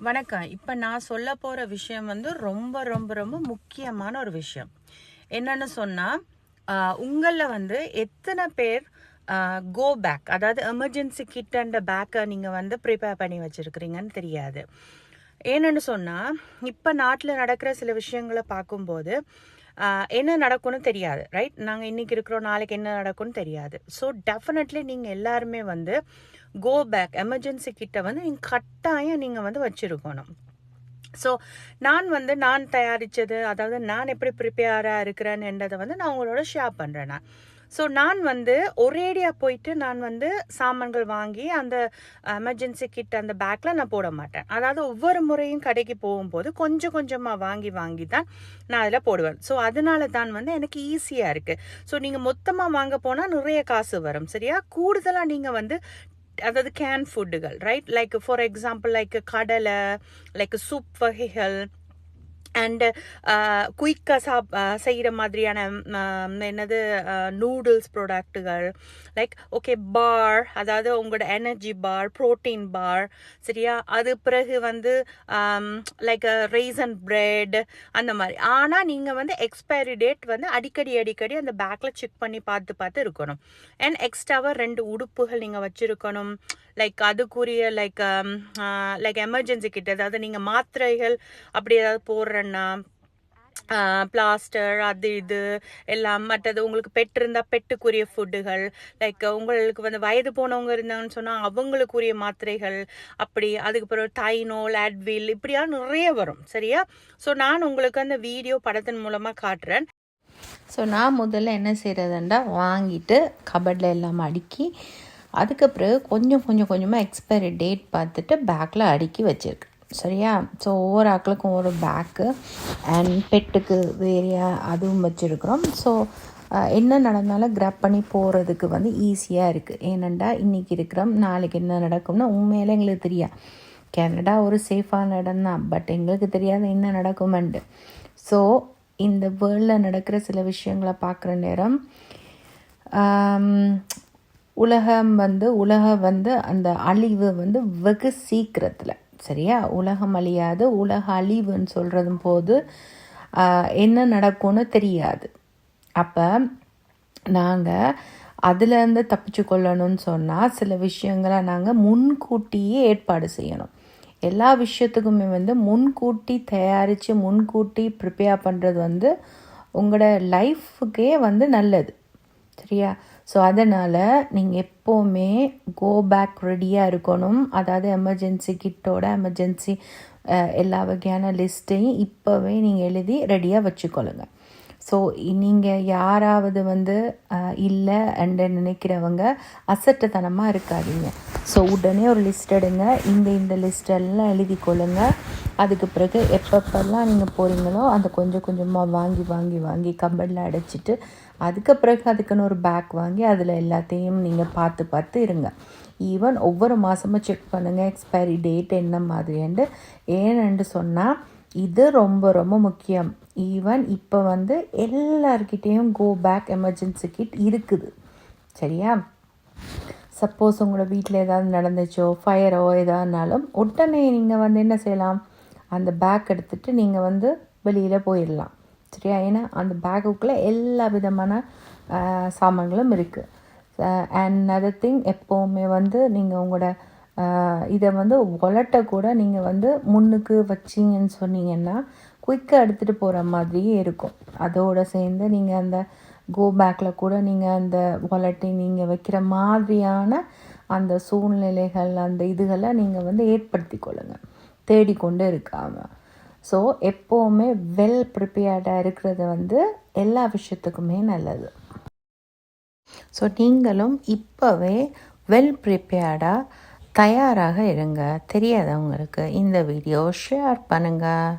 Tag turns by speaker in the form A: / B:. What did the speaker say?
A: வணக்கம். இப்போ நான் சொல்ல போகிற விஷயம் வந்து ரொம்ப ரொம்ப ரொம்ப முக்கியமான ஒரு விஷயம். என்னன்னு சொன்னால், உங்களில் வந்து எத்தனை பேர் கோ பேக், அதாவது எமர்ஜென்சி கிட் அண்ட் பேக்கை நீங்கள் வந்து ப்ரிப்பேர் பண்ணி வச்சுருக்கிறீங்கன்னு தெரியாது. ஏன்னு சொன்னால், இப்போ நாட்டில் நடக்கிற சில விஷயங்களை பார்க்கும்போது என்ன நடக்கும்னு தெரியாது, ரைட்? நாங்கள் இன்றைக்கி இருக்கிறோம், நாளைக்கு என்ன நடக்கும்னு தெரியாது. ஸோ டெஃபினெட்லி நீங்கள் எல்லாருமே வந்து கோ பேக் எமர்ஜென்சி கிட்ட வந்து நீங்கள் கட்டாயம் நீங்கள் வந்து வச்சுருக்கணும். ஸோ நான் தயாரித்தது, அதாவது நான் எப்படி ப்ரிப்பேராக இருக்கிறேன்ன்றதை வந்து நான் உங்களோட ஷேர் பண்ணுறேன். ஸோ நான் வந்து ஒரேடியாக போயிட்டு நான் வந்து சாமான்கள் வாங்கி அந்த எமர்ஜென்சி கிட் அந்த பேக்கில் நான் போட மாட்டேன். அதாவது ஒவ்வொரு முறையும் கடைக்கு போகும்போது கொஞ்சம் கொஞ்சமாக வாங்கி தான் நான் அதில் போடுவேன். ஸோ அதனால தான் வந்து எனக்கு ஈஸியாக இருக்குது. ஸோ நீங்கள் மொத்தமாக வாங்க போனால் நிறைய காசு வரும், சரியா? கூடுதலாக நீங்கள் வந்து அதாவது கேன் ஃபுட்டுகள், right? Like for example like கடலை, லைக் சூப் வகைகள் அண்டு குயிக்காக செய்கிற மாதிரியான என்னது நூடுல்ஸ் ப்ராடக்ட்டுகள், லைக் ஓகே பார், அதாவது உங்களோட எனர்ஜி பார், ப்ரோட்டீன் பார், சரியா? அது பிறகு வந்து லைக் ரீசன் பிரெட் அந்த மாதிரி. ஆனால் நீங்கள் வந்து எக்ஸ்பைரி டேட் வந்து அடிக்கடி அந்த பேக்கில் செக் பண்ணி பார்த்து இருக்கணும். அண்ட் எக்ஸ்ட்ராவாக 2 உடுப்புகள் நீங்கள் வச்சுருக்கணும். லைக் அதுக்குரிய லைக் எமர்ஜென்சி கிட்ட, அதாவது நீங்கள் மாத்திரைகள் அப்படி ஏதாவது போடுறேன்னா பிளாஸ்டர் அது இது எல்லாம். மற்றது உங்களுக்கு பெட் இருந்தால் பெட்டுக்குரிய ஃபுட்டுகள், லைக் உங்களுக்கு வந்து வயது போனவங்க இருந்தாங்கன்னு சொன்னால் அவங்களுக்குரிய மாத்திரைகள், அப்படி அதுக்கு பிறகு டைனோல், அட்வில், இப்படியாக நிறைய வரும், சரியா? ஸோ நான் உங்களுக்கு அந்த வீடியோ படத்தின் மூலமாக காட்டுறேன்.
B: ஸோ நான் முதல்ல என்ன செய்கிறதுண்டா, வாங்கிட்டு கபடில் எல்லாம் அடுக்கி அதுக்கு பிறகு கொஞ்சமாக எக்ஸ்பைரி டேட் பார்த்துட்டு பேக்கில் அடுக்கி வச்சுருக்கேன், சரியா? ஸோ ஒவ்வொரு ஆக்களுக்கும் ஒரு பேக்கு அண்ட் பெட்டுக்கு வேறையா அதுவும் வச்சுருக்குறோம். ஸோ என்ன நடந்தாலும் கிராப் பண்ணி போகிறதுக்கு வந்து ஈஸியாக இருக்குது. ஏனெண்டா இன்றைக்கி இருக்கிறோம், நாளைக்கு என்ன நடக்கும்னா உண்மையிலே எங்களுக்கு தெரியாது. கனடா ஒரு சேஃபான இடம் தான், பட் எங்களுக்கு தெரியாது என்ன நடக்குமெண்டு. ஸோ இந்த வேர்ல்டில் நடக்கிற சில விஷயங்களை பார்க்குற நேரம் உலகம் வந்து அந்த அழிவு வந்து வெகு சீக்கிரத்தில், சரியா? உலகம் அழியாது, உலக அழிவுன்னு சொல்கிறதும் போது என்ன நடக்கும்னு தெரியாது. அப்போ நாங்கள் அதுலேருந்து தப்பிச்சு கொள்ளணும்னு சொன்னால் சில விஷயங்களை நாங்கள் முன்கூட்டியே ஏற்பாடு செய்யணும். எல்லா விஷயத்துக்குமே வந்து முன்கூட்டி தயாரித்து முன்கூட்டி ப்ரிப்பேர் பண்ணுறது வந்து உங்களோட லைஃபுக்கே வந்து நல்லது, சரியா? ஸோ அதனால் நீங்கள் எப்போவுமே கோ பேக் ரெடியாக இருக்கணும். அதாவது எமர்ஜென்சி கிட்டோட எமர்ஜென்சி எல்லா வகையான லிஸ்ட்டையும் இப்போவே நீங்கள் எழுதி ரெடியாக வச்சுக்கொள்ளுங்க. ஸோ நீங்கள் யாராவது வந்து இல்லை அண்டு நினைக்கிறவங்க அசட்டுத்தனமாக இருக்காதீங்க. ஸோ உடனே ஒரு லிஸ்ட் எடுங்க, இந்த லிஸ்டெல்லாம் எழுதி கொள்ளுங்க. அதுக்கு பிறகு எப்பப்பெல்லாம் நீங்கள் போகிறீங்களோ அந்த கொஞ்சமாக வாங்கி கபடில் அடைச்சிட்டு அதுக்கு பிறகு அதுக்குன்னு ஒரு பேக் வாங்கி அதில் எல்லாத்தையும் நீங்கள் பார்த்து இருங்க. ஈவன் ஒவ்வொரு மாதமும் செக் பண்ணுங்கள் எக்ஸ்பைரி டேட் என்ன மாதிரியாண்டு. ஏன்னு சொன்னால் இது ரொம்ப ரொம்ப முக்கியம். ஈவன் இப்போ வந்து எல்லார்கிட்டேயும் கோ பேக் எமர்ஜென்சி கிட் இருக்குது, சரியா? சப்போஸ் உங்களோட வீட்டில் ஏதாவது நடந்துச்சோ, ஃபயரோ ஏதாவதுனாலும் உடனே நீங்கள் வந்து என்ன செய்யலாம், அந்த பேக் எடுத்துகிட்டு நீங்கள் வந்து வெளியில் போயிடலாம், சரியா? ஏன்னா அந்த பேக்குக்குள்ளே எல்லா விதமான சாமான்களும் இருக்குது. அண்ட் அதர் திங், எப்போவுமே வந்து நீங்கள் உங்களோட இதை வந்து ஒலட்டை கூட நீங்கள் வந்து முன்னுக்கு வச்சிங்கன்னு சொன்னீங்கன்னா குயிக்காக எடுத்துகிட்டு போகிற மாதிரியே இருக்கும். அதோடு சேர்ந்து நீங்கள் அந்த கோ பேக்கில் கூட நீங்கள் அந்த வாலெட்டை நீங்கள் வைக்கிற மாதிரியான அந்த சூழ்நிலைகள், அந்த இதுகளை நீங்கள் வந்து ஏற்படுத்தி கொள்ளுங்கள், தேடிக்கொண்டு இருக்காமல். ஸோ எப்போவுமே வெல் ப்ரிப்பேர்டாக இருக்கிறது வந்து எல்லா விஷயத்துக்குமே நல்லது. ஸோ நீங்களும் இப்போவே வெல் ப்ரிப்பேர்டாக தயாராக இருங்க. தெரியாதவங்களுக்கு இந்த வீடியோ ஷேர் பண்ணுங்கள்.